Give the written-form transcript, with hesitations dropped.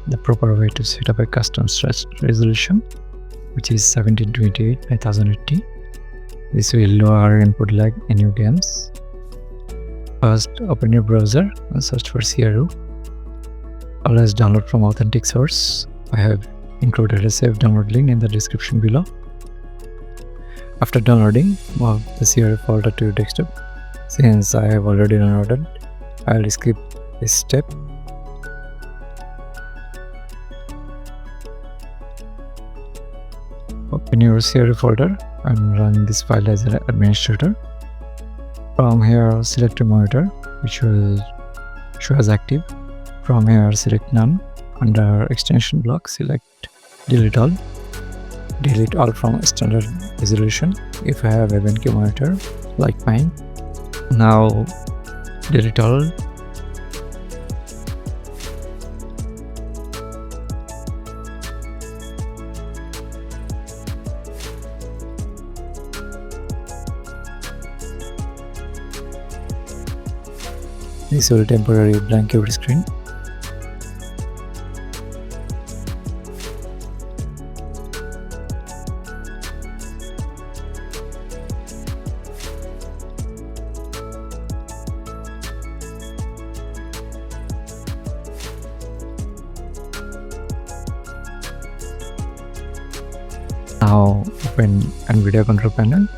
the proper way to set up a custom stretch resolution, which is 1728x1080. This will lower input lag in your games. First, open your browser and search for CRU. Always download from authentic source. I have included a safe download link in the description below. After downloading, move the CRU folder to your desktop. Since I have already downloaded, I will skip this step. Open your CRU folder and run this file as an administrator. From here, select your monitor, which will show as active. From here, select none. Under extension block, select delete all. Delete all from standard resolution if you have a 1K monitor like mine. Now delete all. This will temporarily blank your screen. Now open NVIDIA control panel.